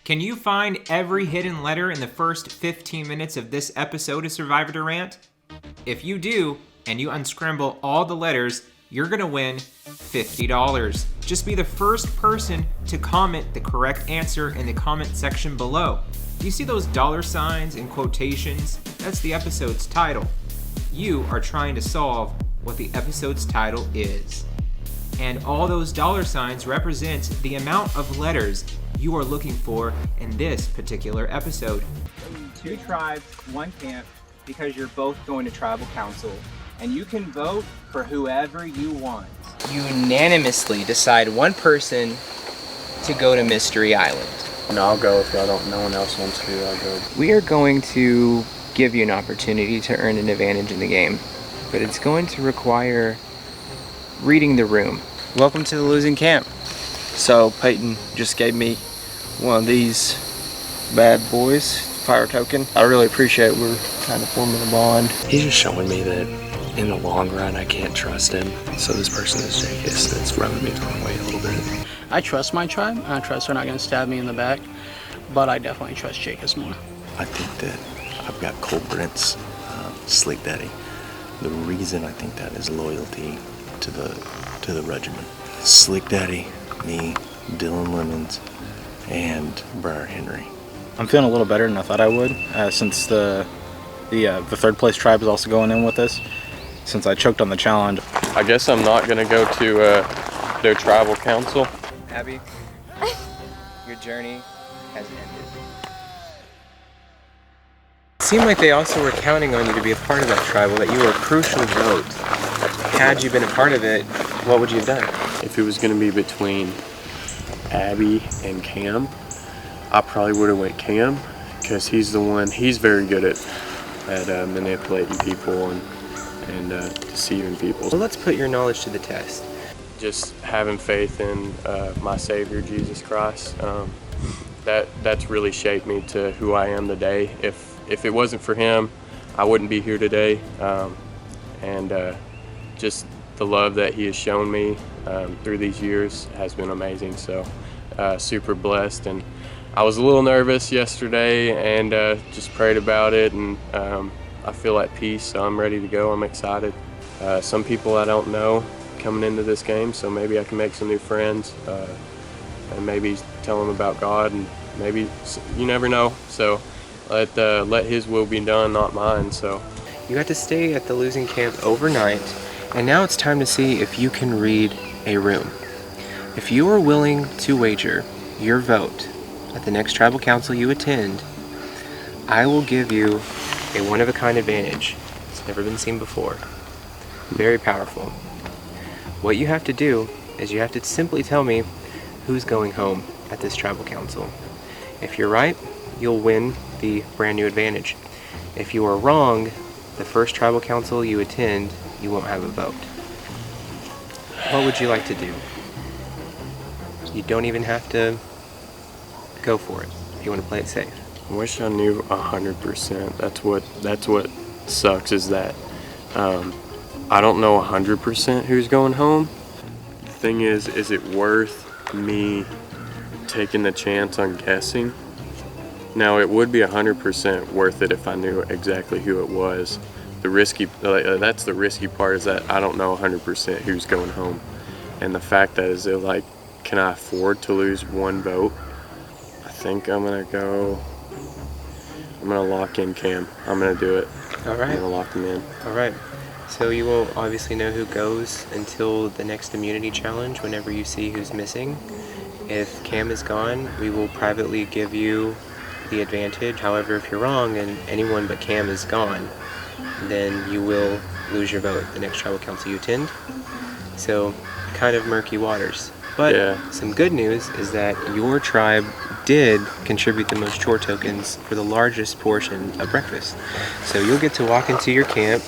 Can you find every hidden letter in the first 15 minutes of this episode of Survivor Durant? If you do, and you unscramble all the letters, you're gonna win $50. Just be the first person to comment the correct answer in the comment section below. Do you see those dollar signs and quotations? That's the episode's title. You are trying to solve what the episode's title is. And all those dollar signs represent the amount of letters you are looking for in this particular episode. 2 tribes, 1 camp, because you're both going to tribal council, and you can vote for whoever you want. Unanimously decide one person to go to Mystery Island. No, I'll go if no one else wants to. I'll go. We are going to give you an opportunity to earn an advantage in the game, but it's going to require reading the room. Welcome to the losing camp. So Peyton just gave me one of these bad boys, fire token. I really appreciate it. We're kind of forming a bond. He's just showing me that in the long run I can't trust him. So this person is Jacobs that's rubbing me the wrong way a little bit. I trust my tribe. I trust they're not going to stab me in the back, but I definitely trust Jacobs more. I think that I've got Cole Brent's Slick Daddy. The reason I think that is loyalty to the regiment. Slick Daddy, me, Dylan Lemons, and Briar Henry. I'm feeling a little better than I thought I would, since the third place tribe is also going in with us, since I choked on the challenge. I guess I'm not going to go to their tribal council. Abby, your journey has ended. It seemed like they also were counting on you to be a part of that tribal, that you were a crucial vote. Had you been a part of it, what would you have done? If it was going to be between Abby and Cam, I probably would have went Cam, because he's very good at manipulating people and deceiving people. Well, let's put your knowledge to the test. Just having faith in my Savior, Jesus Christ, that's really shaped me to who I am today. If it wasn't for him, I wouldn't be here today. Just the love that he has shown me through these years has been amazing. So super blessed. And I was a little nervous yesterday and just prayed about it, and I feel at peace, so I'm ready to go. I'm excited. Some people I don't know coming into this game, so maybe I can make some new friends and maybe tell them about God, and maybe, you never know. So let his will be done, not mine. So you got to stay at the losing camp overnight, and now it's time to see if you can read a room. If you are willing to wager your vote at the next tribal council you attend, I will give you a one-of-a-kind advantage. It's never been seen before. Very powerful. What you have to do is you have to simply tell me who's going home at this tribal council. If you're right, you'll win the brand new advantage. If you are wrong, the first tribal council you attend, you won't have a vote. What would you like to do? You don't even have to go for it if you want to play it safe. I wish I knew 100%. That's what sucks, is that I don't know 100% who's going home. The thing is it worth me taking the chance on guessing? Now, it would be 100% worth it if I knew exactly who it was. That's the risky part, is that I don't know 100% who's going home. And the fact that is, can I afford to lose one vote? I think I'm gonna lock in Cam. I'm gonna do it. All right. I'm gonna lock him in. All right. So you will obviously know who goes until the next immunity challenge whenever you see who's missing. If Cam is gone, we will privately give you the advantage. However, if you're wrong and anyone but Cam is gone, then you will lose your vote the next tribal council you attend. So kind of murky waters. But yeah. Some good news is that your tribe did contribute the most chore tokens for the largest portion of breakfast. So you'll get to walk into your camp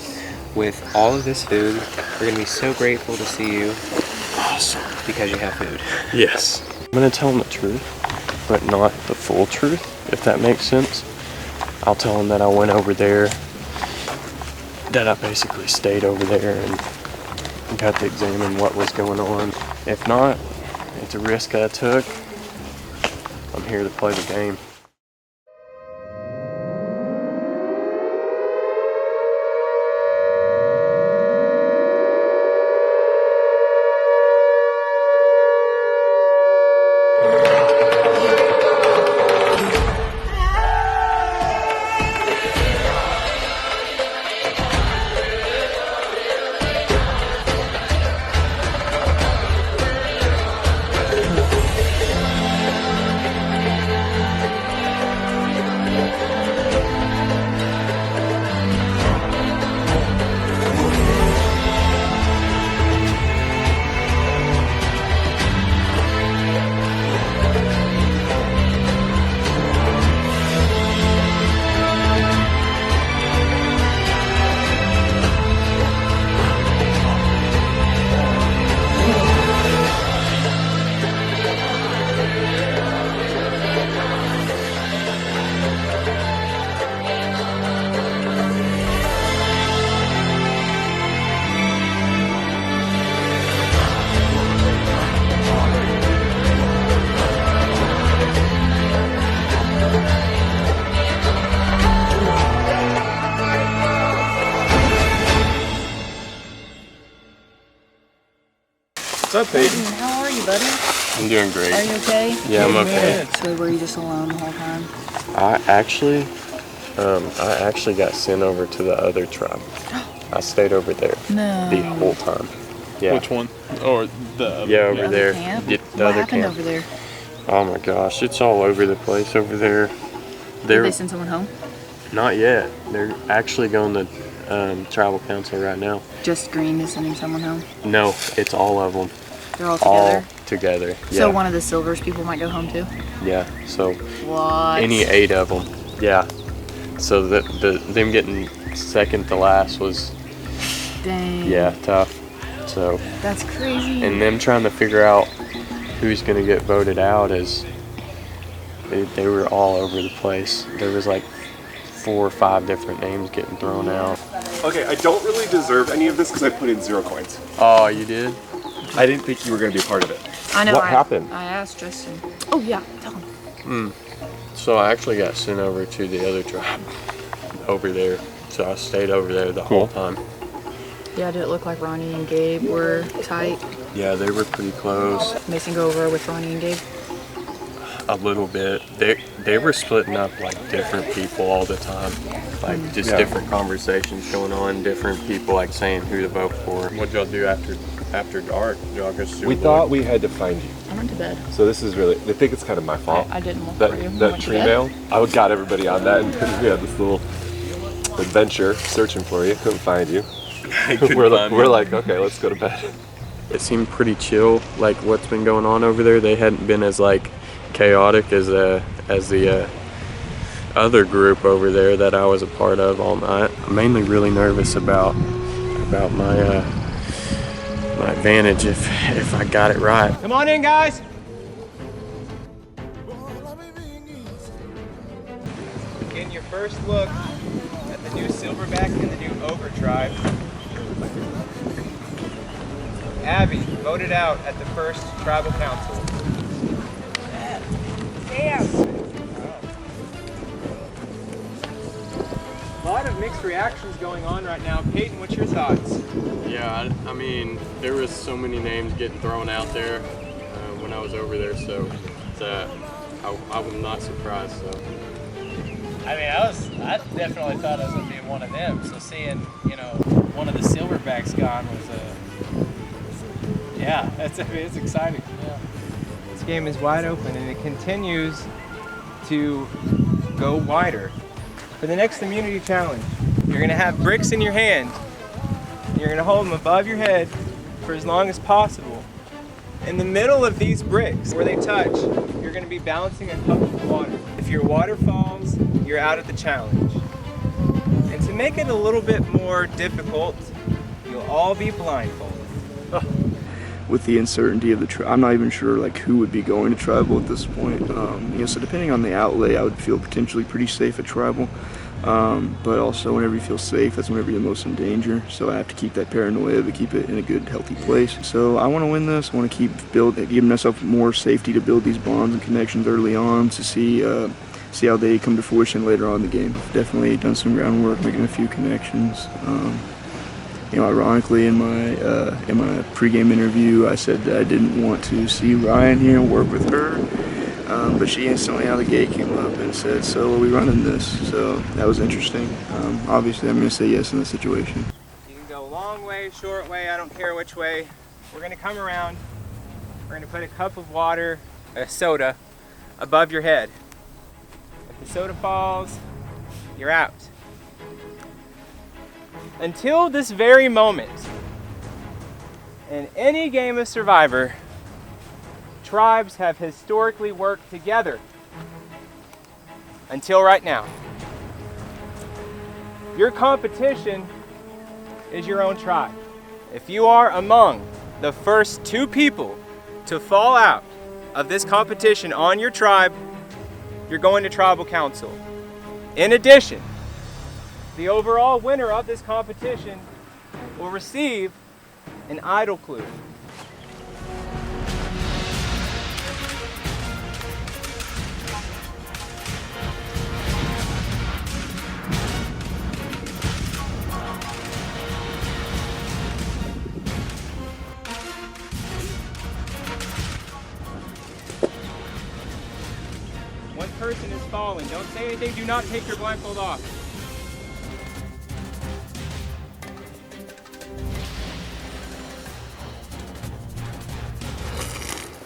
with all of this food. We're going to be so grateful to see you. Awesome. Because you have food. Yes. I'm going to tell them the truth, but not the full truth, if that makes sense. I'll tell them that I went over there, that I basically stayed over there and got to examine what was going on. If not, it's a risk I took. I'm here to play the game. What's up, Peyton? How are you, buddy? I'm doing great. Are you okay? Yeah, I'm okay. So were you just alone the whole time? I actually got sent over to the other tribe. I stayed over there the whole time. Yeah. Which one? Or the Yeah, over there. Camp? The What other happened camp. over there? Oh my gosh, it's all over the place over there. Did they send someone home? Not yet. They're actually going to tribal council right now. Just Green is sending someone home? No, it's all of them. They're all together? All together. Yeah. So one of the Silvers people might go home too? Yeah. So What? any 8 of them. Yeah. So them getting second to last was tough. So that's crazy. and them trying to figure out who's gonna get voted out is they were all over the place. There was like 4 or 5 different names getting thrown out. Okay, I don't really deserve any of this because I put in 0 coins. Oh, you did? I didn't think you were going to be a part of it. I know. What happened? I asked Justin. Oh yeah, tell him. So I actually got sent over to the other tribe over there. So I stayed over there the whole time. Yeah, did it look like Ronnie and Gabe were tight? Yeah, they were pretty close. Mason go over with Ronnie and Gabe? A little bit. They were splitting up like different people all the time. Like just different conversations going on, different people like saying who to vote for. What'd y'all do after dark? Y'all go We thought we had to find you. I went to bed. So this is really, I think it's kind of my fault. I didn't look for you. That tree mail, I got everybody on that, and we had this little adventure searching for you, couldn't find you. We're like, okay, let's go to bed. It seemed pretty chill, like what's been going on over there. They hadn't been as like chaotic as the other group over there that I was a part of all night. I'm mainly really nervous about my my advantage if I got it right. Come on in, guys. Getting your first look at the new Silverback and the new Ogre tribe. Abby voted out at the first tribal council. Damn. A lot of mixed reactions going on right now. Peyton, what's your thoughts? Yeah, I mean, there was so many names getting thrown out there when I was over there, so I was not surprised. So. I mean, I definitely thought I was going to be one of them. So seeing, one of the Silverbacks gone was it's exciting. Yeah. This game is wide open and it continues to go wider. For the next immunity challenge, you're gonna have bricks in your hand. You're gonna hold them above your head for as long as possible. In the middle of these bricks, where they touch, you're gonna be balancing a cup of water. If your water falls, you're out of the challenge. And to make it a little bit more difficult, you'll all be blindfolded. With the uncertainty of the I'm not even sure like who would be going to tribal at this point. So depending on the outlay, I would feel potentially pretty safe at tribal. But also whenever you feel safe, that's whenever you're most in danger. So I have to keep that paranoia to keep it in a good, healthy place. So I want to win this. I want to keep giving myself more safety to build these bonds and connections early on to see how they come to fruition later on in the game. Definitely done some groundwork, making a few connections. Ironically, in my pregame interview, I said that I didn't want to see Ryan here and work with her. But she instantly out of the gate came up and said, "So are we running this?" So that was interesting. Obviously, I'm going to say yes in this situation. You can go long way, short way, I don't care which way. We're going to come around. We're going to put a cup of water, a soda, above your head. If the soda falls, you're out. Until this very moment, in any game of Survivor, tribes have historically worked together. Until right now. Your competition is your own tribe. If you are among the first 2 people to fall out of this competition on your tribe, you're going to tribal council. In addition, the overall winner of this competition will receive an idol clue. One person is falling. Don't say anything. Do not take your blindfold off.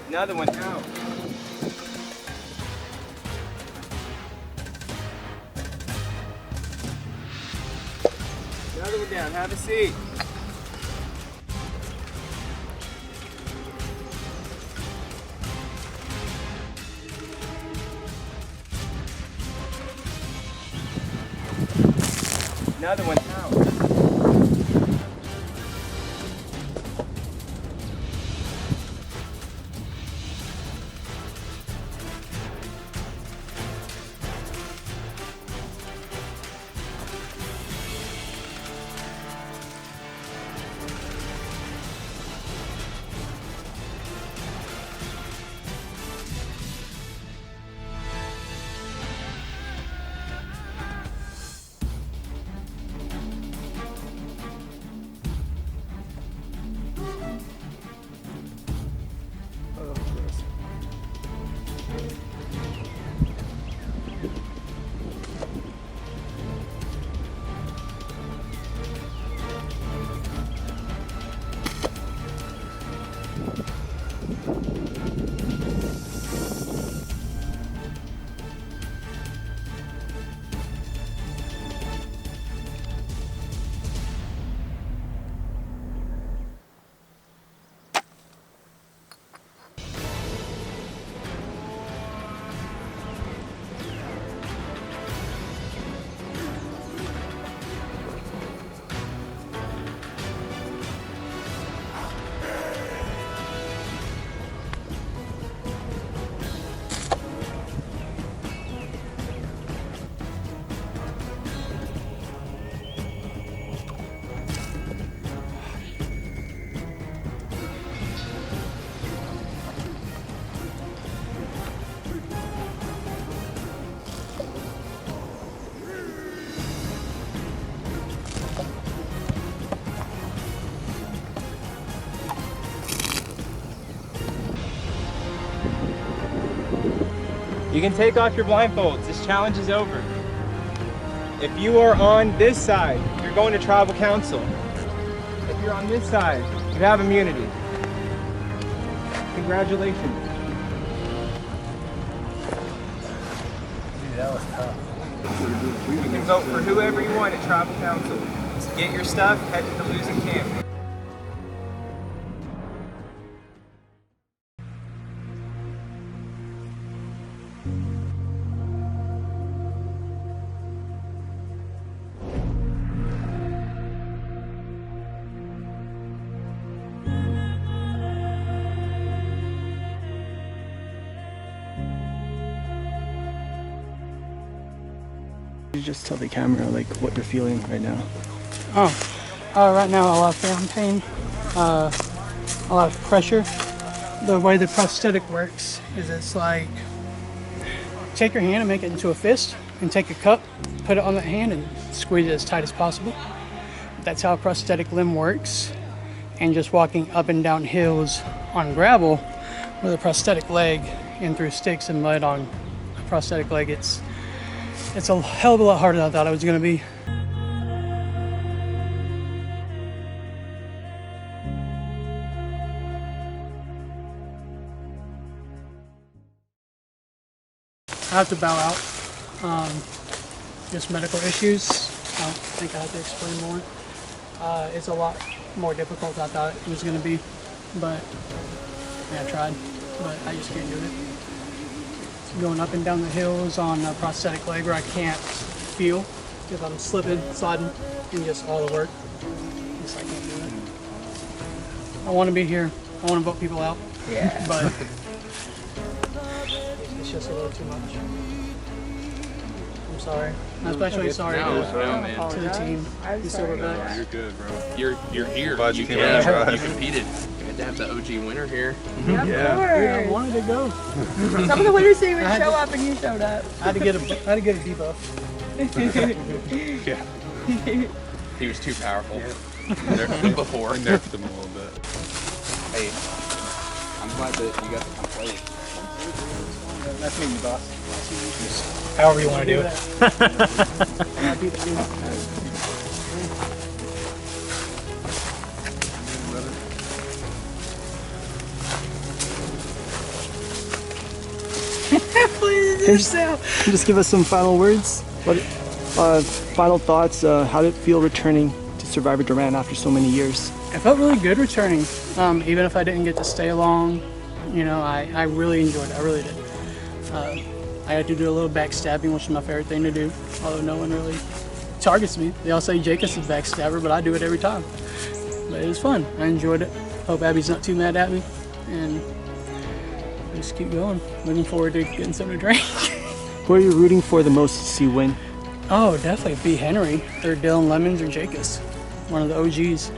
Another one out. Another one down. Have a seat. Another one out. You can take off your blindfolds. This challenge is over. If you are on this side, you're going to tribal council. If you're on this side, you have immunity. Congratulations. Dude, that was tough. You can vote for whoever you want at tribal council. So get your stuff, head to the losing camp. You just tell the camera like what you're feeling right now. Right now a lot of phantom pain, a lot of pressure. The way the prosthetic works is it's like take your hand and make it into a fist and take a cup, put it on that hand and squeeze it as tight as possible. That's how a prosthetic limb works. And just walking up and down hills on gravel with a prosthetic leg and through sticks and mud on a prosthetic leg, it's a hell of a lot harder than I thought it was going to be. I have to bow out. Just medical issues. I don't think I have to explain more. It's a lot more difficult than I thought it was going to be, but I tried, but I just can't do it. Going up and down the hills on a prosthetic leg where I can't feel if I'm slipping, sliding, and just all the work. Just I can't do it. I want to be here. I want to vote people out. Yeah. But it's just a little too much. I'm sorry. I'm especially sorry to the team, the Silverbacks. You're good, bro. You're here. Glad you came came. out. You competed. You had to have the OG winner here. Yeah, of course. Dude, I wanted to go. Some of the winners didn't even show up and you showed up. I had to get a debuff. Yeah. He was too powerful. Before. I nerfed him a little bit. Hey, I'm glad that you got to come play. That's me, boss. However you want to do it. Just give us some final words. What final thoughts? How did it feel returning to Survivor Durant after so many years? It felt really good returning. Even if I didn't get to stay long, you know, I really enjoyed it. I really did. I had to do a little backstabbing, which is my favorite thing to do, although no one really targets me. They all say Jake is a backstabber, but I do it every time. But it was fun. I enjoyed it. Hope Abby's not too mad at me. And just keep going. Looking forward to getting something to drink. Who are you rooting for the most to see win? Oh, definitely B. Henry, or Dylan Lemons, or Jacobs. One of the OGs.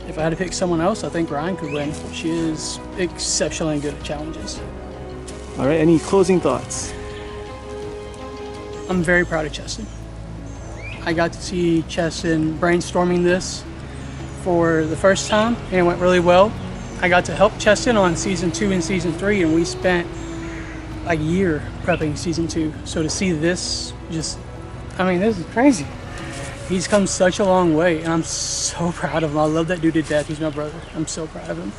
If I had to pick someone else, I think Ryan could win. She is exceptionally good at challenges. All right, any closing thoughts? I'm very proud of Cheston. I got to see Cheston brainstorming this for the first time, and it went really well. I got to help Cheston on season 2 and season 3, and we spent a year prepping season 2. So to see this, this is crazy. He's come such a long way, and I'm so proud of him. I love that dude to death. He's my brother. I'm so proud of him.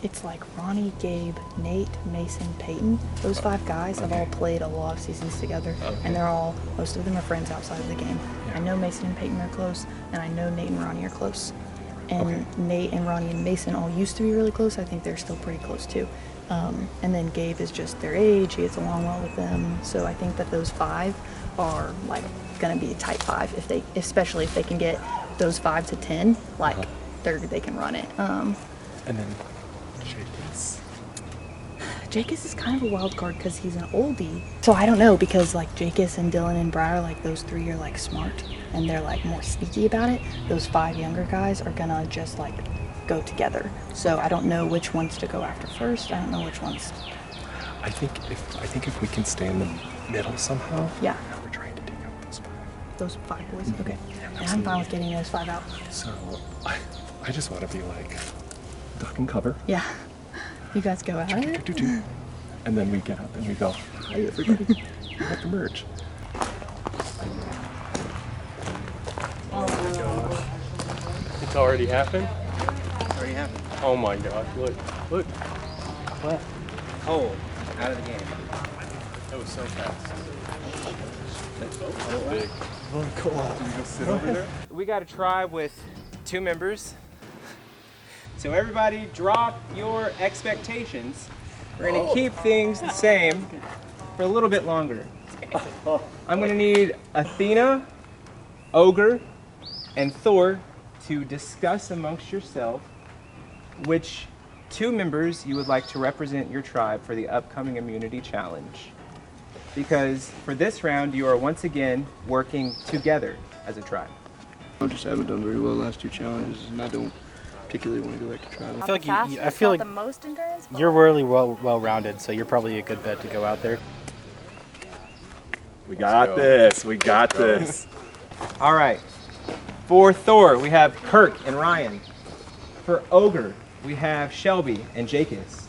It's like Ronnie, Gabe, Nate, Mason, Peyton. Those 5 guys have all played a lot of seasons together, and most of them are friends outside of the game. I know Mason and Peyton are close, and I know Nate and Ronnie are close. And Nate and Ronnie and Mason all used to be really close. I think they're still pretty close too. And then Gabe is just their age. He gets along well with them. So I think that those 5 are like gonna be a tight 5 especially if they can get those 5 to 10. Like they can run it. And then Jacobs is kind of a wild card because he's an oldie. So I don't know, because like Jacobs and Dylan and Briar, like those 3 are like smart and they're like more sneaky about it. Those 5 younger guys are gonna just like go together. So I don't know which ones to go after first. I don't know which ones. I think if we can stay in the middle somehow. Yeah. We're trying to take out those 5. Those 5 boys? Okay. And I'm fine with getting those 5 out. So I just want to be like duck and cover. Yeah. You guys go at it. And then we get up and we go, hi everybody. We have to merge. Oh my gosh. It's already happened? Already happened. Oh my gosh, look. What? Oh, out of the game. That was so fast. So big. Oh, cool. Can you go sit over there? We got a tribe with 2 members. So everybody drop your expectations. We're gonna keep things the same for a little bit longer. I'm gonna need Athena, Ogre, and Thor to discuss amongst yourself which 2 members you would like to represent your tribe for the upcoming immunity challenge. because for this round you are once again working together as a tribe. I just haven't done very well the last 2 challenges, and I don't particularly want to go back to tribal. I feel like you're really well-rounded, so you're probably a good bet to go out there. We got this. We got this. All right. For Thor, we have Kirk and Ryan. For Ogre, we have Shelby and Jacobs.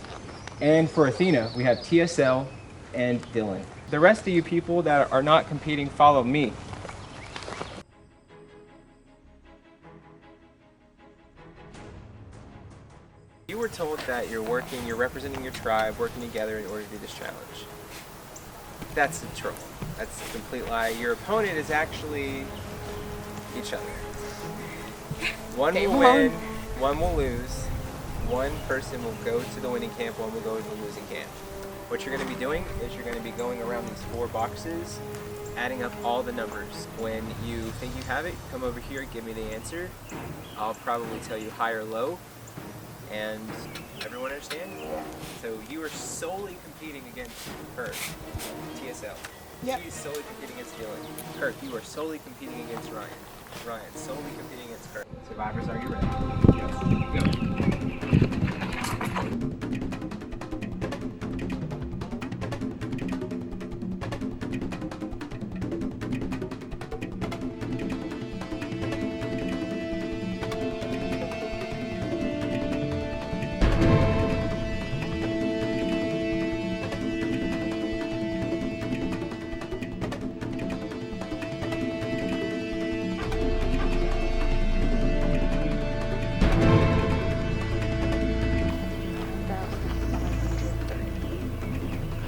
And for Athena, we have TSL and Dylan. The rest of you people that are not competing, follow me. You were told that you're representing your tribe, working together in order to do this challenge. That's a troll. That's a complete lie. Your opponent is actually each other. One will win, one will lose. One person will go to the winning camp, one will go to the losing camp. What you're going to be doing is you're going to be going around these 4 boxes, adding up all the numbers. When you think you have it, come over here, give me the answer. I'll probably tell you high or low. And everyone understand? So you are solely competing against Kirk, TSL. Yep. She's solely competing against Dylan. Kirk, you are solely competing against Ryan. Ryan, solely competing against Kirk. Survivors, are you ready? Yes. Go.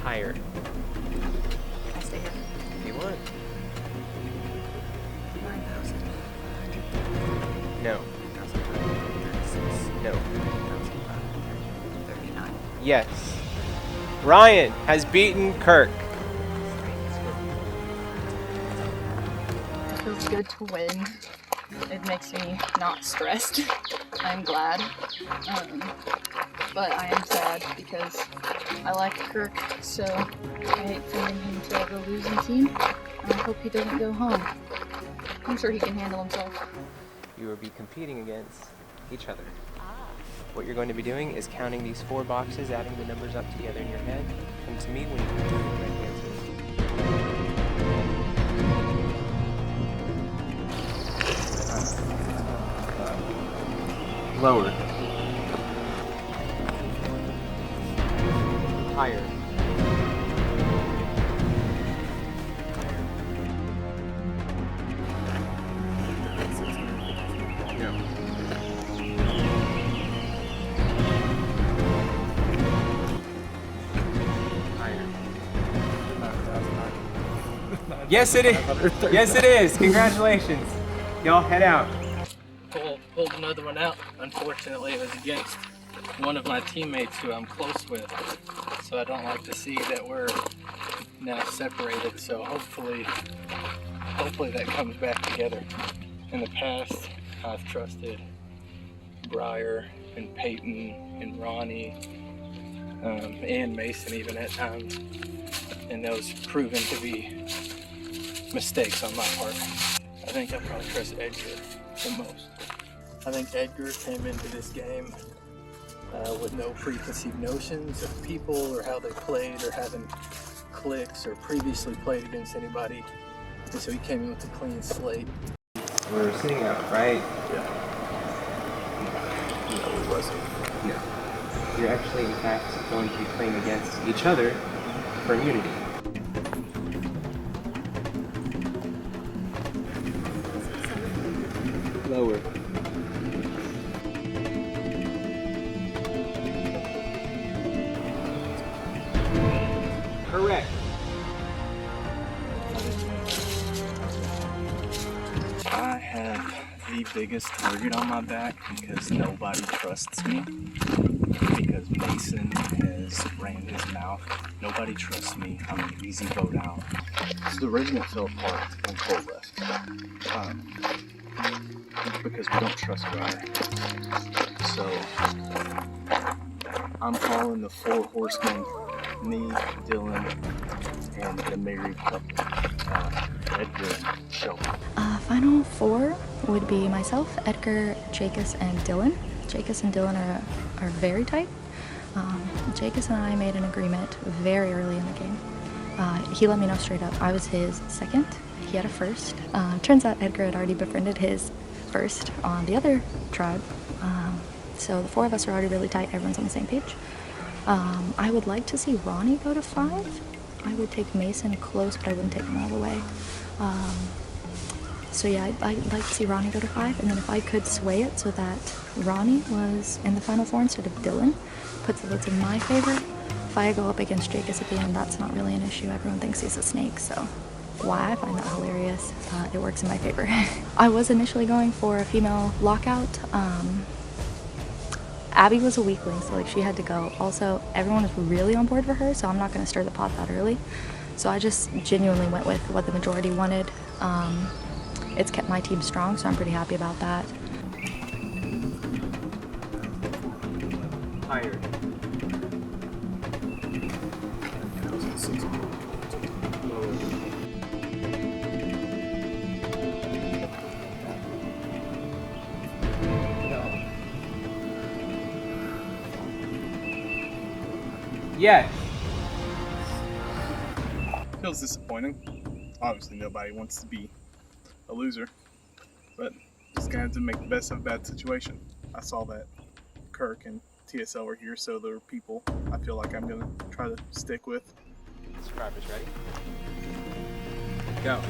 Higher. I'll stay here. If you want. 9,000. No. 1,536. No. 1,539. Yes. Ryan has beaten Kirk. It feels good to win. It makes me not stressed. I'm glad. But I am sad because I like Kirk, so I hate sending him to the losing team. And I hope he doesn't go home. I'm sure he can handle himself. You will be competing against each other. What you're going to be doing is counting these 4 boxes, adding the numbers up together in your head. Come to me when you can do the correct answers. Lower. Higher. No. Higher. Yes, it is. Yes, it is. Congratulations. Y'all head out. Pulled another one out. Unfortunately, it was against one of my teammates who I'm close with, so I don't like to see that we're now separated. So hopefully that comes back together. In the past, I've trusted Briar and Peyton and Ronnie and Mason even at times, and those proven to be mistakes on my part. I think I probably trust Edgar the most. I think Edgar came into this game with no preconceived notions of people or how they played or having clicks or previously played against anybody. And so he came in with a clean slate. We're sitting out, right? Yeah. No, we wasn't. No. You're actually, in fact, going to be playing against each other for immunity. Lower. Correct. I have the biggest target on my back because nobody trusts me. Because Mason has ran his mouth. Nobody trusts me. I'm an easy vote out. So the regiment fell apart when Cole left. Because we don't trust Briar. So I'm calling the 4 horsemen, me, Dylan, and the married couple, Edgar and Shelby. Final four would be myself, Edgar, Jacus, and Dylan. Jacus and Dylan are very tight. Jacus and I made an agreement very early in the game. He let me know straight up I was his second. He had a first. Turns out Edgar had already befriended his first on the other tribe. So the four of us are already really tight. Everyone's on the same page. I would like to see Ronnie go to 5. I would take Mason close, but I wouldn't take him all the way. So yeah, I'd like to see Ronnie go to 5, and then if I could sway it so that Ronnie was in the final 4 instead of Dylan, puts the votes in my favor. If I go up against Jacus at the end, that's not really an issue. Everyone thinks he's a snake, so why I find that hilarious. It works in my favor. I was initially going for a female lockout. Abby was a weakling, so like she had to go. Also, everyone was really on board for her, so I'm not going to stir the pot that early. So I just genuinely went with what the majority wanted. It's kept my team strong, so I'm pretty happy about that. Hired. Yes. Feels disappointing. Obviously nobody wants to be a loser, but just gonna have to make the best of a bad situation. I saw that Kirk and TSL were here, so there were people I feel like I'm gonna try to stick with. Survivors ready? Go.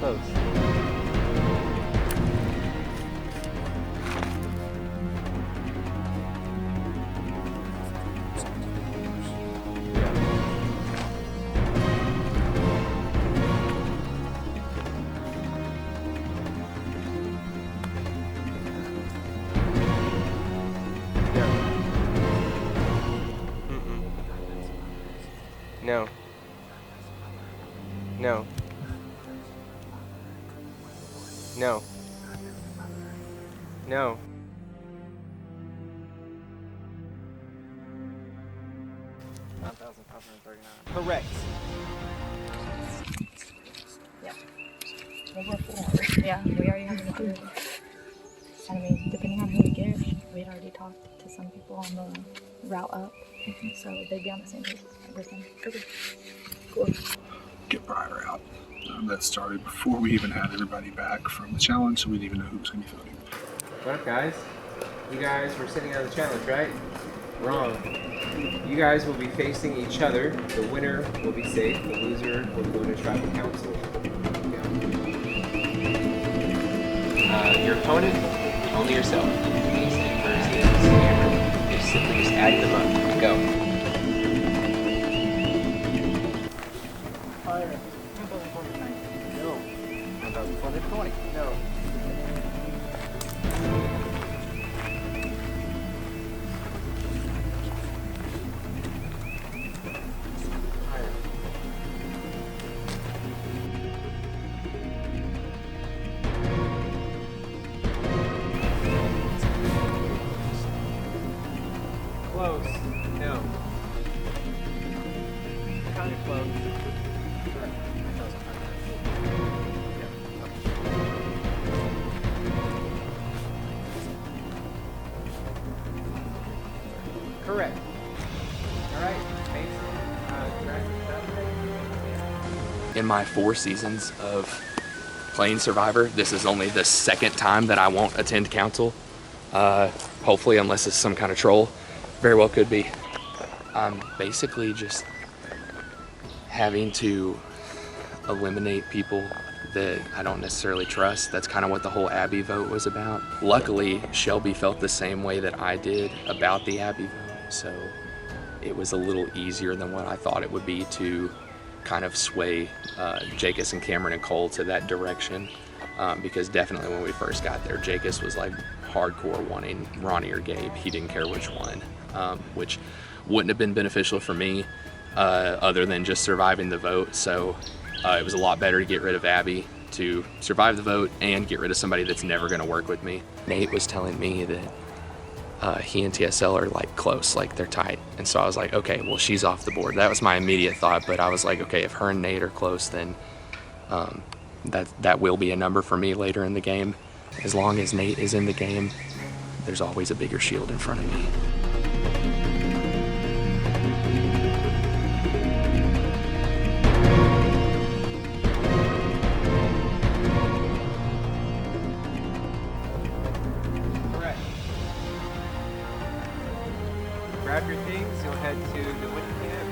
Close. No. No. No. No. Correct. Yeah. Well, we're 4. Yeah, we already have the majority. And I mean, depending on who we get, we'd already talked to some people on the route up, so they'd be on the same page with everything. Okay. Cool. Get Briar out. That started before we even had everybody back from the challenge, so we didn't even know who was going to be voting. What up, guys? You guys were sitting out of the challenge, right? Wrong. You guys will be facing each other. The winner will be safe. The loser will go to tribal council. Your opponent, only yourself. Mason versus Cameron. You simply just add them up. Go. No. Close. No. Kind of close. Correct. All right. In my 4 seasons of playing Survivor, this is only the 2nd time that I won't attend council. Hopefully, unless it's some kind of troll. Very well could be. I'm basically just having to eliminate people that I don't necessarily trust. That's kind of what the whole Abby vote was about. Luckily, Shelby felt the same way that I did about the Abby vote, so it was a little easier than what I thought it would be to kind of sway Jacus and Cameron and Cole to that direction, because definitely when we first got there, Jacus was like hardcore wanting Ronnie or Gabe. He didn't care which one, which wouldn't have been beneficial for me. other than just surviving the vote. So it was a lot better to get rid of Abby, to survive the vote and get rid of somebody that's never going to work with me. Nate was telling me that he and TSL are like close, like they're tight. And so I was like, okay, well, she's off the board. That was my immediate thought, but I was like, okay, if her and Nate are close, then that will be a number for me later in the game. As long as Nate is in the game, there's always a bigger shield in front of me. Grab your things, you'll head to the winter camp.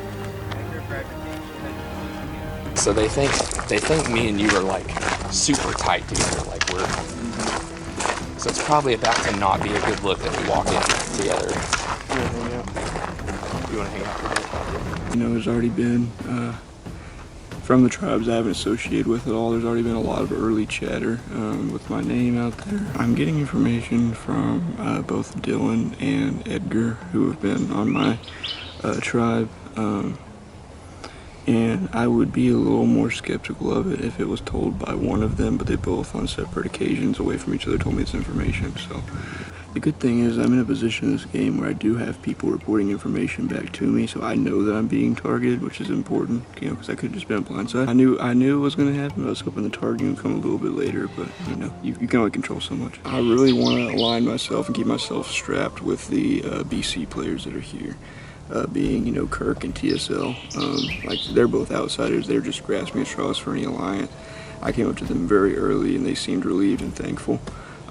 Edgar, grab your things, you'll head to the winter camp. So they think me and you are like super tight together, like we're. So it's probably about to not be a good look that we walk in together. You want to hang out for a bit? You know, there's already been from the tribes I haven't associated with at all. There's already been a lot of early chatter with my name out there. I'm getting information from both Dylan and Edgar, who have been on my tribe. And I would be a little more skeptical of it if it was told by one of them, but they both on separate occasions away from each other told me this information. So the good thing is I'm in a position in this game where I do have people reporting information back to me, so I know that I'm being targeted, which is important, you know, because I could have just been blindsided. I knew it was going to happen, but I was hoping the targeting would come a little bit later, but you know, you can only control so much. I really want to align myself and keep myself strapped with the BC players that are here. Being, you know, Kirk and TSL, like they're both outsiders. They're just grasping at straws for any alliance. I came up to them very early, and they seemed relieved and thankful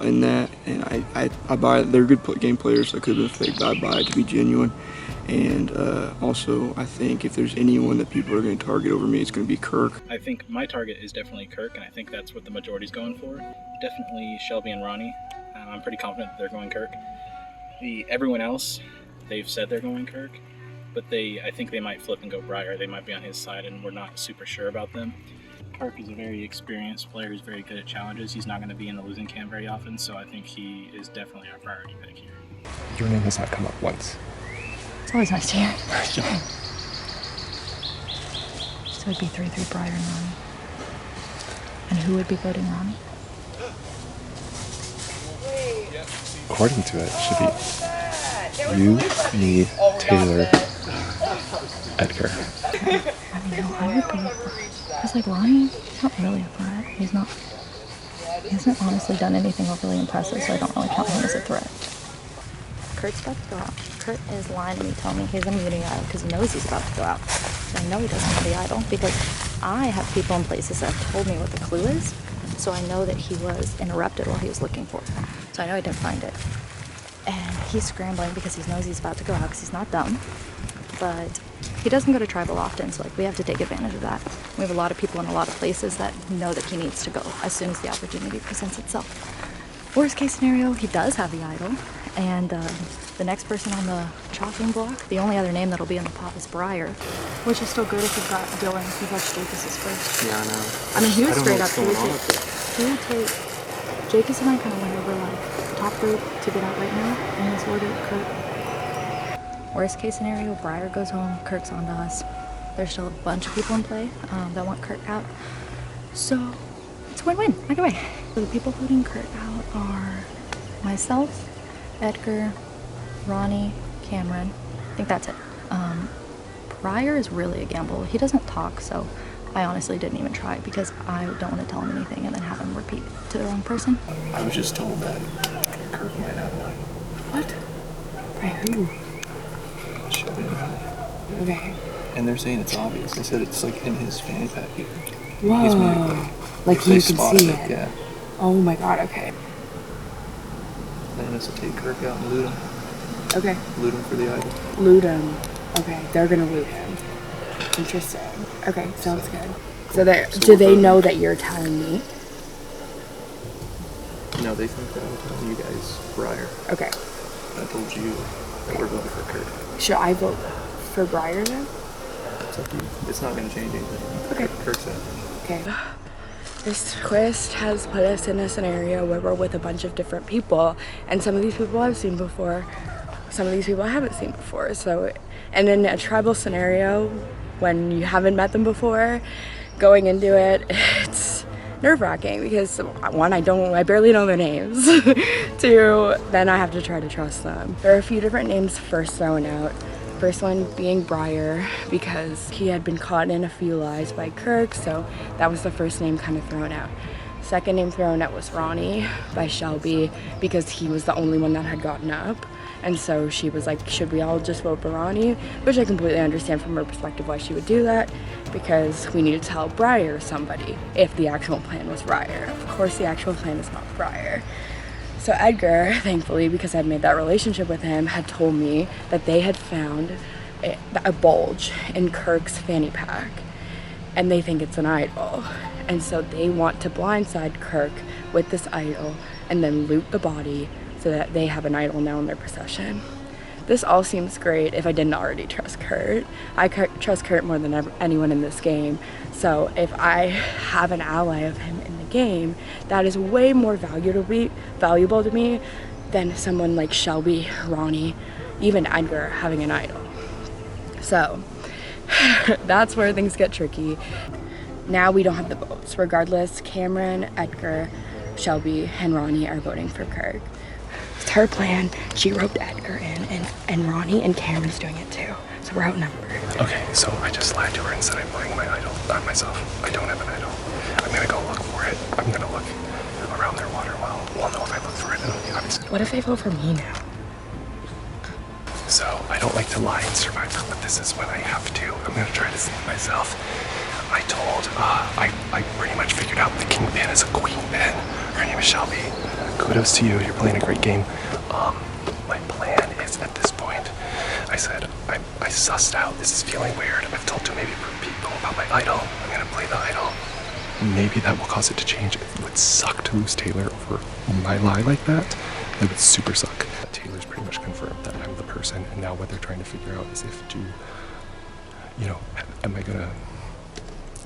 in that. And I buy they're good game players. So I could have been fake, but I buy it to be genuine. And also, I think if there's anyone that people are going to target over me, it's going to be Kirk. I think my target is definitely Kirk, and I think that's what the majority's going for. Definitely Shelby and Ronnie. I'm pretty confident that they're going Kirk. Everyone else, they've said they're going Kirk, but I think they might flip and go Briar. They might be on his side, and we're not super sure about them. Kirk is a very experienced player who's very good at challenges. He's not going to be in the losing camp very often, so I think he is definitely our priority pick here. Your name has not come up once. It's always nice to hear. So it'd be 3-3 Briar and Ronnie. And who would be voting Ronnie? According to it, it should be you, me, Taylor, Edgar. I mean, no, I would go. Because, like, Ronnie, he's not really a threat. He hasn't honestly done anything overly impressive, so I don't really count him as a threat. Kurt's about to go out. Kurt is lying to me, telling me he's immunity idol because he knows he's about to go out. And I know he doesn't have the idol because I have people in places that have told me what the clue is, so I know that he was interrupted while he was looking for it. So I know he didn't find it. And he's scrambling because he knows he's about to go out because he's not dumb. But he doesn't go to tribal often, so like we have to take advantage of that. We have a lot of people in a lot of places that know that he needs to go as soon as the opportunity presents itself. Worst case scenario, he does have the idol, and the next person on the chopping block, the only other name that'll be in the pot is Briar, which is still good if you've got Dylan, if you've got Jacobs first. Yeah, I know. I mean, he would straight up, he would take, Jacobs and I kind of went over like top group to get out right now, and his order, Kurt. Worst case scenario, Briar goes home, Kirk's on to us. There's still a bunch of people in play that want Kirk out. So it's a win-win, either way. So the people voting Kirk out are myself, Edgar, Ronnie, Cameron. I think that's it. Briar is really a gamble. He doesn't talk, so I honestly didn't even try because I don't want to tell him anything and then have him repeat to the wrong person. I was just told that Kirk might have one. What? By who? Okay. And they're saying it's obvious. They said it's like in his fanny pack here. Whoa. Like you can see it. Yeah. Oh my god, okay. Plan is to take Kirk out and loot him. Okay. Loot him for the idol. Loot him. Okay, they're gonna loot him. Interesting. Okay, sounds good. So do they know that you're telling me? No, they think that I'm telling you guys Briar. Okay. I told you that we're voting for Kirk. Should I vote for Briar then? It's up to you. It's not going to change anything. Okay. Kirk said. Okay. This quest has put us in a scenario where we're with a bunch of different people, and some of these people I've seen before, some of these people I haven't seen before. So, and in a tribal scenario, when you haven't met them before. Going into it, it's nerve-wracking because one, I barely know their names. Two, then I have to try to trust them. There are a few different names first thrown out. First one being Briar, because he had been caught in a few lies by Kirk, so that was the first name kind of thrown out. Second name thrown out was Ronnie by Shelby, because he was the only one that had gotten up. And so she was like, should we all just vote for Ronnie? Which I completely understand from her perspective why she would do that, because we need to tell Briar somebody if the actual plan was Briar. Of course the actual plan is not Briar. So Edgar, thankfully, because I'd made that relationship with him, had told me that they had found a bulge in Kirk's fanny pack, and they think it's an idol. And so they want to blindside Kirk with this idol and then loot the body so that they have an idol now in their possession. This all seems great if I didn't already trust Kurt. I trust Kurt more than anyone in this game. So if I have an ally of him in the game, that is way more valuable to me than someone like Shelby, Ronnie, even Edgar having an idol. So that's where things get tricky. Now we don't have the votes. Regardless, Cameron, Edgar, Shelby, and Ronnie are voting for Kirk. It's her plan. She roped Edgar in, and Ronnie and Cameron's doing it too. So we're outnumbered. Okay, so I just lied to her and said I'm playing my idol, not myself. I don't have an idol. I'm gonna go look for it. I'm gonna look around their water well. We'll know if I look for it. Obviously. What if they vote for me now? So I don't like to lie in Survivor, but this is when I have to. I'm gonna try to save myself. I told, I pretty much figured out the kingpin is a queen pin. Her name is Shelby. Kudos to you, you're playing a great game. My plan is at this point, I said, I sussed out, this is feeling weird. I've told too many people about my idol. I'm gonna play the idol. Maybe that will cause it to change. It would suck to lose Taylor over my lie like that. It would super suck. Taylor's pretty much confirmed that I'm the person, and now what they're trying to figure out is if to, am I gonna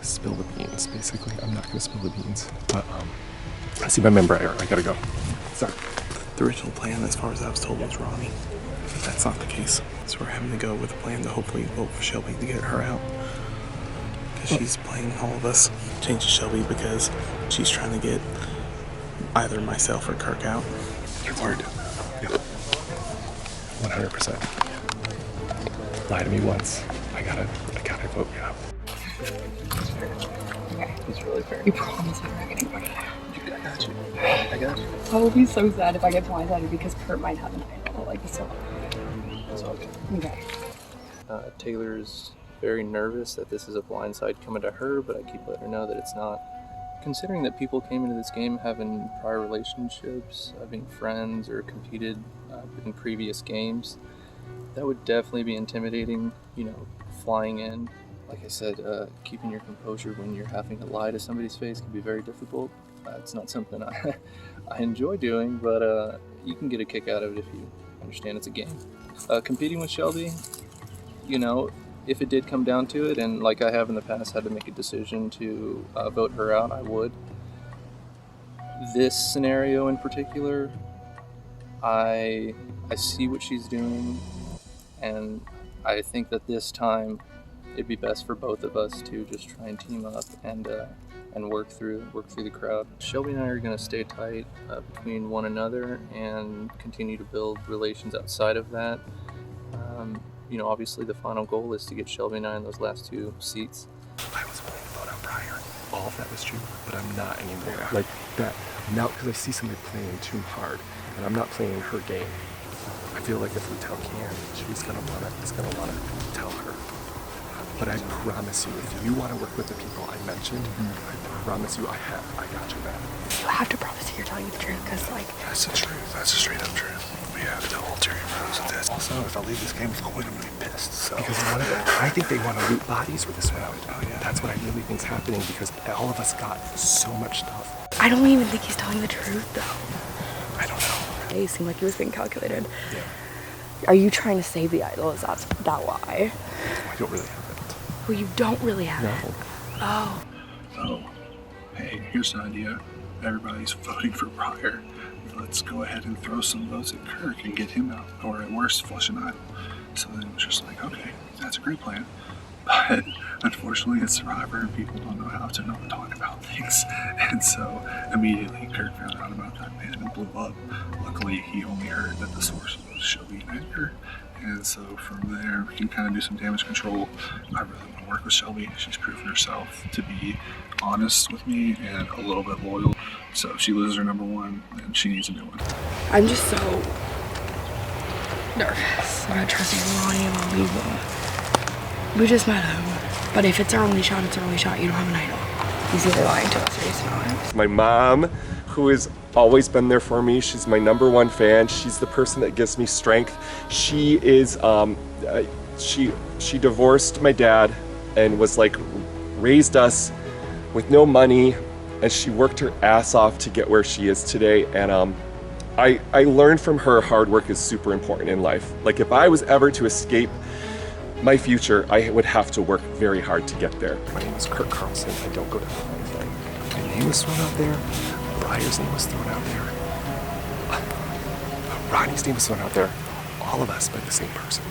spill the beans, basically. I'm not gonna spill the beans, but I see my member error. I gotta go. Sorry. The original plan, as far as I was told, was Ronnie. But that's not the case. So we're having to go with a plan to hopefully vote for Shelby to get her out. Because she's playing all of us. Change to Shelby because she's trying to get either myself or Kirk out. Your word. Yep. 100%. Lie to me once. I gotta vote you out. Okay. It's really fair. You promise I'm not getting voted out. I got you. I got you. I will be so sad if I get blindsided because Kurt might have an idol. Like, it's so It's all good. okay. Taylor's very nervous that this is a blindside coming to her, but I keep letting her know that it's not. Considering that people came into this game having prior relationships, being friends, or competed in previous games, that would definitely be intimidating, flying in. Like I said, keeping your composure when you're having to lie to somebody's face can be very difficult. It's not something I enjoy doing, but you can get a kick out of it if you understand it's a game. Competing with Shelby, if it did come down to it, and like I have in the past had to make a decision to vote her out, I would. This scenario in particular, I see what she's doing, and I think that this time it'd be best for both of us to just try and team up and work through the crowd. Shelby and I are going to stay tight between one another and continue to build relations outside of that. Obviously the final goal is to get Shelby and I in those last 2 seats. I was willing to vote out prior. All of that was true, but I'm not anymore. Like that now, because I see somebody playing too hard, and I'm not playing her game. I feel like if we tell Cam, she's gonna wanna tell her. But I promise you, if you want to work with the people I mentioned, I promise you, I got you back. You have to promise that you're telling me the truth, because That's the truth. That's the straight up truth. We have to ulterior motives with this. Also, if I leave this game with Coin, I'm gonna be pissed. So Because I think they want to loot bodies with this round. Oh yeah. That's what I really think's happening because all of us got so much stuff. I don't even think he's telling the truth, though. I don't know. He seemed like he was being calculated. Yeah. Are you trying to save the idol? Is that why? I don't really have it. Well, you don't really have No. it. Oh. Oh, hey, here's an idea. Everybody's voting for Briar. Let's go ahead and throw some votes at Kirk and get him out, or at worst, flush an idol. So then it was just like, okay, that's a great plan. But unfortunately, it's Survivor and people don't know how to not talk about things. And so immediately Kirk found out about that man and blew up. Luckily, he only heard that the source was Shelby and Edgar. And so from there, we can kind of do some damage control. I really want to work with Shelby. She's proven herself to be honest with me and a little bit loyal. So if she loses her number one, then she needs a new one. I'm just so nervous. I'm not trusting Ronnie and Oliva. We just met him. But if it's our only shot, it's our only shot. You don't have an idol. He's either lying to us or he's not. My mom, who has always been there for me. She's my #1 fan. She's the person that gives me strength. She is, she divorced my dad and was like, raised us with no money, and she worked her ass off to get where she is today. And I learned from her hard work is super important in life. Like if I was ever to escape my future, I would have to work very hard to get there. My name is Kirk Carlson. I don't go to anything. My name was thrown out there. Briar's name was thrown out there. Ronnie's name was thrown out there. All of us by the same person.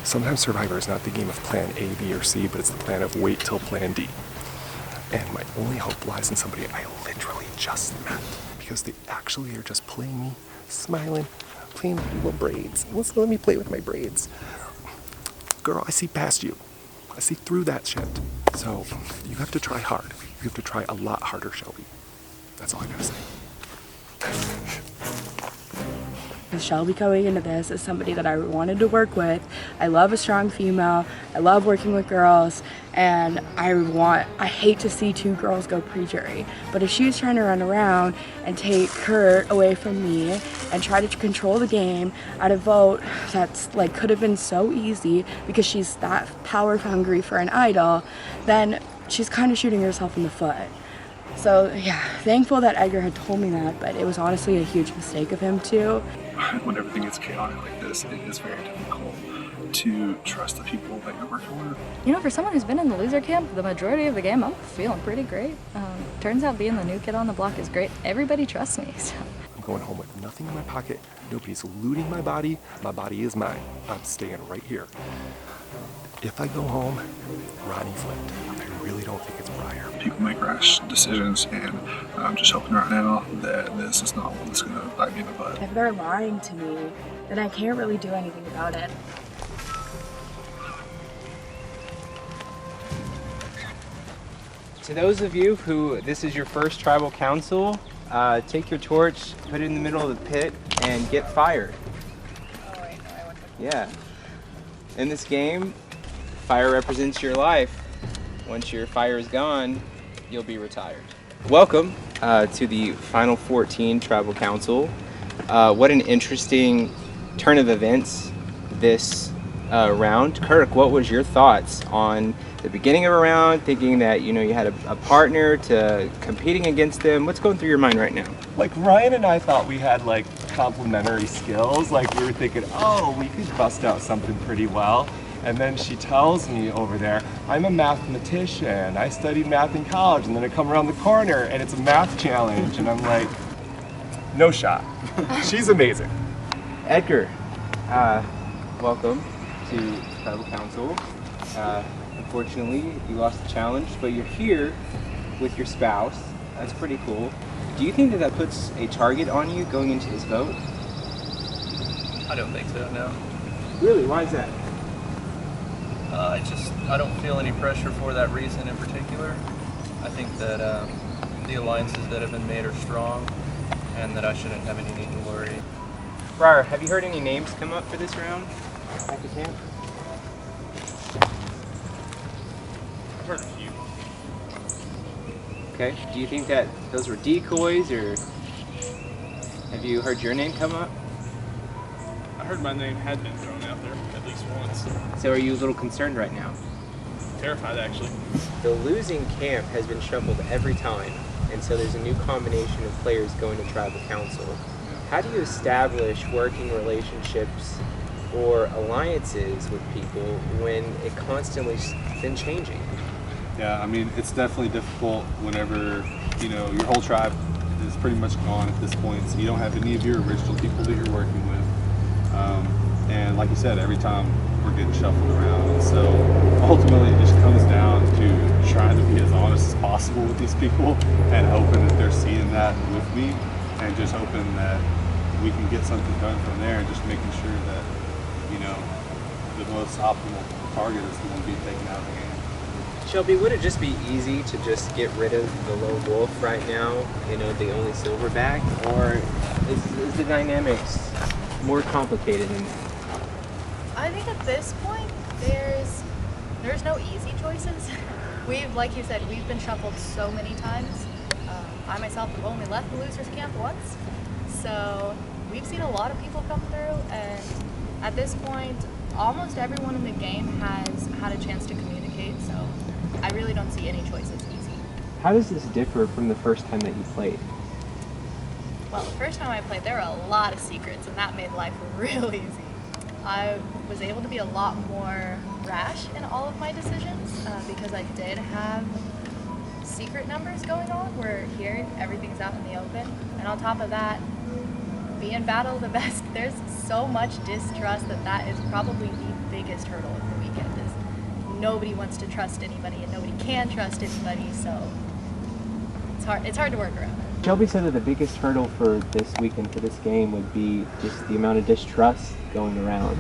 Sometimes Survivor is not the game of plan A, B, or C, but it's the plan of wait till plan D. And my only hope lies in somebody I literally just met. Because they actually are just playing me, smiling, playing with little braids. Let me play with my braids. Girl, I see past you. I see through that shit. So you have to try hard. You have to try a lot harder, Shelby. That's all I gotta say. Shelby going into this is somebody that I wanted to work with. I love a strong female. I love working with girls, and I hate to see 2 girls go pre-jury. But if she was trying to run around and take Kurt away from me and try to control the game at a vote that's like could have been so easy because she's that power hungry for an idol, then she's kind of shooting herself in the foot. So yeah, thankful that Edgar had told me that, but it was honestly a huge mistake of him too. When everything gets chaotic like this, it is very difficult to trust the people that you're working with. You know, for someone who's been in the loser camp the majority of the game, I'm feeling pretty great. Turns out being the new kid on the block is great. Everybody trusts me. So. I'm going home with nothing in my pocket. Nobody's looting my body. My body is mine. I'm staying right here. If I go home, Ronnie flipped. I really don't think it's Briar. People make rash decisions, and I'm just hoping right now that this is not one that's going to bite me in the butt. If they're lying to me, then I can't really do anything about it. To those of you who this is your first tribal council, take your torch, put it in the middle of the pit, and get fired. Yeah. In this game, fire represents your life. Once your fire is gone, you'll be retired. Welcome to the final 14 Tribal Council. What an interesting turn of events this round. Kirk, what was your thoughts on the beginning of a round, thinking that you had a partner to competing against them? What's going through your mind right now? Like Ryan and I thought we had like complementary skills. Like we were thinking, oh, we could bust out something pretty well. And then she tells me over there, I'm a mathematician. I studied math in college. And then I come around the corner and it's a math challenge. And I'm like, no shot. She's amazing. Edgar, welcome to Tribal Council. Unfortunately, you lost the challenge, but you're here with your spouse. That's pretty cool. Do you think that puts a target on you going into this vote? I don't think so, no. Really? Why is that? I don't feel any pressure for that reason in particular. I think that the alliances that have been made are strong and that I shouldn't have any need to worry. Briar, have you heard any names come up for this round at the camp? I've heard a few. Okay, do you think that those were decoys, or have you heard your name come up? I heard my name had been thrown out there at least once. So are you a little concerned right now? Terrified, actually. The losing camp has been shuffled every time, and so there's a new combination of players going to Tribal Council. How do you establish working relationships or alliances with people when it constantly been changing? Yeah, I mean, it's definitely difficult whenever, your whole tribe is pretty much gone at this point, so you don't have any of your original people that you're working with. And like you said, every time we're getting shuffled around. And so ultimately it just comes down to trying to be as honest as possible with these people and hoping that they're seeing that with me, and just hoping that we can get something done from there, and just making sure that, you know, the most optimal target is the one being taken out of the game. Shelby, would it just be easy to just get rid of the lone wolf right now, you know, the only silverback, or is the dynamics more complicated than that? I think at this point, there's no easy choices. Like you said, we've been shuffled so many times. I myself have only left the losers camp once, so we've seen a lot of people come through, and at this point, almost everyone in the game has had a chance to communicate, so I really don't see any choices easy. How does this differ from the first time that you played? Well, the first time I played, there were a lot of secrets, and that made life real easy. I was able to be a lot more rash in all of my decisions because I did have secret numbers going on, where here everything's out in the open, and on top of that, being battle the best, there's so much distrust that is probably the biggest hurdle of the weekend. Is nobody wants to trust anybody and nobody can trust anybody, so it's hard to work around. Shelby said that the biggest hurdle for this weekend, for this game, would be just the amount of distrust going around.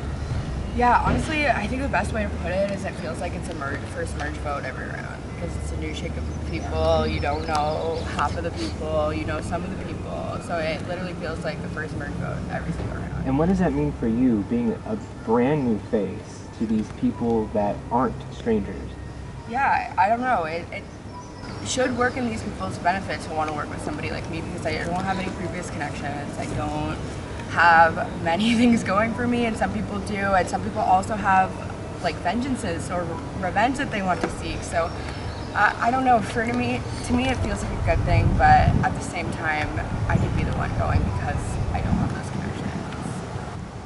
Yeah, honestly, I think the best way to put it is it feels like it's a first merge vote every round, because it's a new shake of people. You don't know half of the people, you know some of the people, so it literally feels like the first merge vote every single round. And what does that mean for you, being a brand new face to these people that aren't strangers? Yeah, I don't know. It should work in these people's benefit to want to work with somebody like me, because I don't have any previous connections. I don't have many things going for me, and some people do, and some people also have like vengeances or revenge that they want to seek. So I don't know, to me it feels like a good thing, but at the same time I could be the one going because I don't have those connections.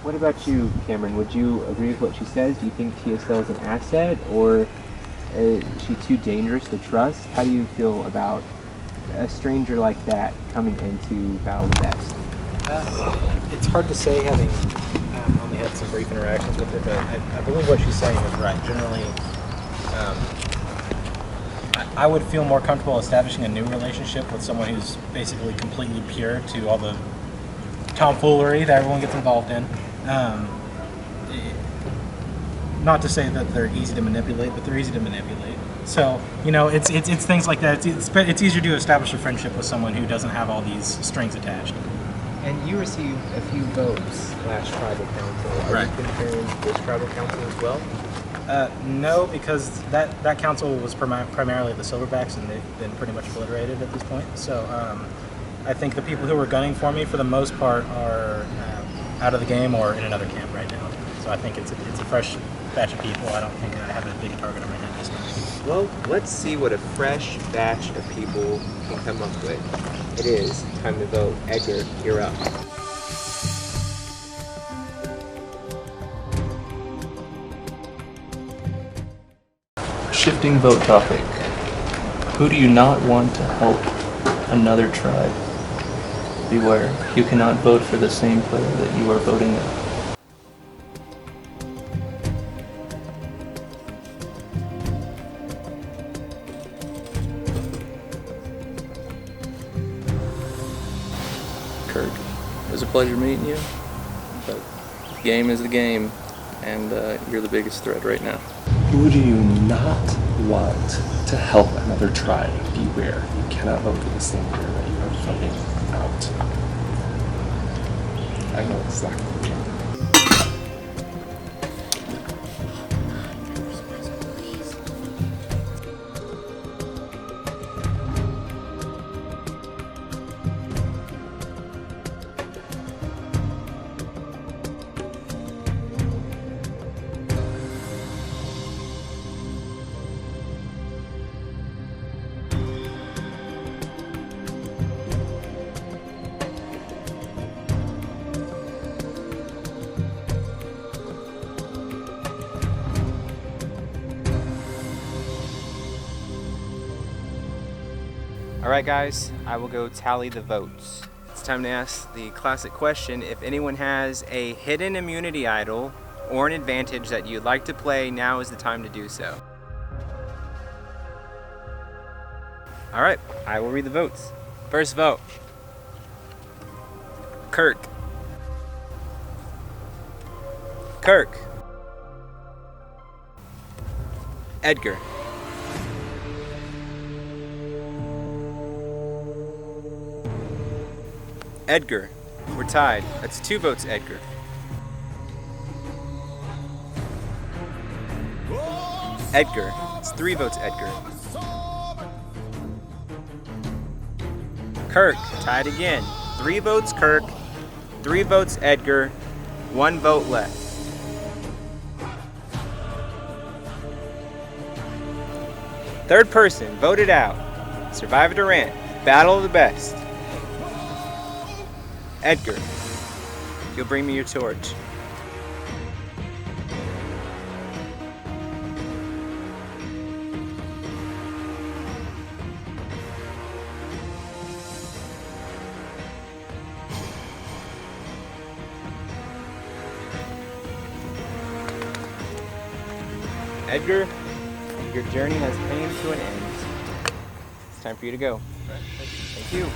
What about you, Cameron? Would you agree with what she says? Do you think TSL is an asset, or is she too dangerous to trust? How do you feel about a stranger like that coming into Battle the Best? It's hard to say, having only had some brief interactions with her, but I believe what she's saying is right. Generally, I would feel more comfortable establishing a new relationship with someone who's basically completely pure to all the tomfoolery that everyone gets involved in. Not to say that they're easy to manipulate, but they're easy to manipulate. So, you know, it's things like that. It's easier to establish a friendship with someone who doesn't have all these strings attached. And you received a few votes last tribal council. Are you comparing this tribal council as well? No, because that council was primarily the Silverbacks, and they've been pretty much obliterated at this point. So I think the people who were gunning for me, for the most part, are out of the game or in another camp right now. So I think it's a fresh batch of people. I don't think I have a big target on my head this time. Well, let's see what a fresh batch of people can come up with. It is time to vote. Edgar, you're up. Shifting vote topic. Who do you not want to help another tribe? Beware, you cannot vote for the same player that you are voting at. Kirk, it was a pleasure meeting you, but the game is the game, and you're the biggest threat right now. Who do you not want to help another tribe? Beware, you cannot vote for the same player that you are voting out. I know exactly what you're doing. Alright guys, I will go tally the votes. It's time to ask the classic question. If anyone has a hidden immunity idol or an advantage that you'd like to play, now is the time to do so. All right, I will read the votes. First vote, Kirk. Kirk. Edgar. Edgar. We're tied. That's 2 votes, Edgar. Edgar. It's 3 votes, Edgar. Kirk. Tied again. 3 votes, Kirk. 3 votes, Edgar. 1 vote left. Third person voted out. Survivor Durant. Battle of the best. Edgar, you'll bring me your torch. Edgar, your journey has came to an end. It's time for you to go. Thank you.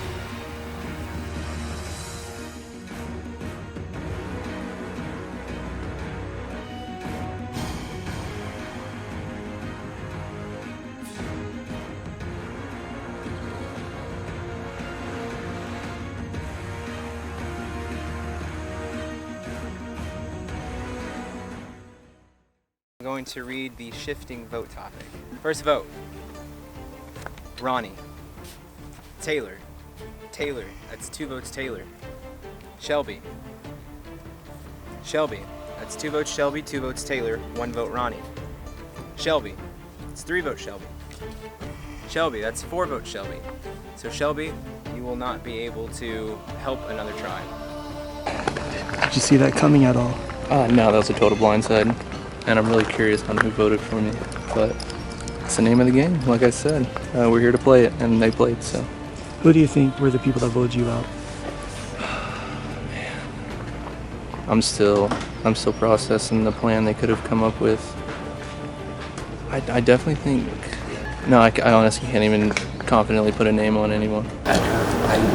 I'm going to read the shifting vote topic. First vote, Ronnie. Taylor. Taylor, that's 2 votes, Taylor. Shelby. Shelby, that's 2 votes, Shelby, 2 votes, Taylor, 1 vote, Ronnie. Shelby, it's 3 votes, Shelby. Shelby, that's 4 votes, Shelby. So Shelby, you will not be able to help another tribe. Did you see that coming at all? No, that was a total blindside. And I'm really curious on who voted for me. But it's the name of the game, like I said. We're here to play it, and they played, so. Who do you think were the people that voted you out? I'm still processing the plan they could have come up with. I definitely think, no, I honestly can't even confidently put a name on anyone. I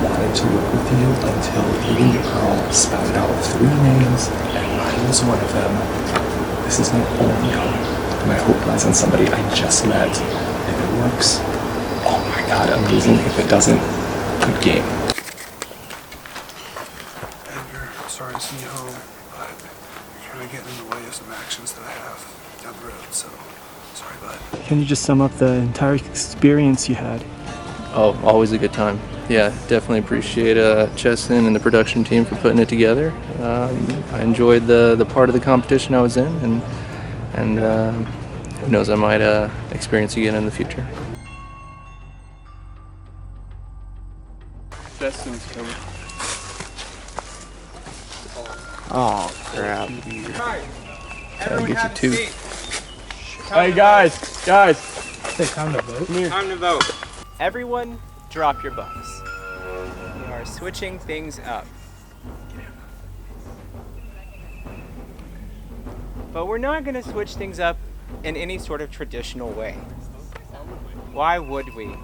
wanted to work with you until you and your girl spouted out 3 names, and mine was one of them. This is my only hope. My hope lies on somebody I just met. If it works, oh my god, amazing. If it doesn't, good game. Edgar, I'm sorry to see you home, but you're kind of getting in the way of some actions that I have down the road, so sorry, bud. Can you just sum up the entire experience you had? Oh, always a good time. Yeah, definitely appreciate Cheston and the production team for putting it together. I enjoyed the part of the competition I was in, and who knows, I might experience again in the future. Cheston's coming. Oh, crap. I'll get you 2. Hey, guys. It's time to vote. Time to vote. Everyone, drop your bucks. We are switching things up. But we're not going to switch things up in any sort of traditional way. Why would we?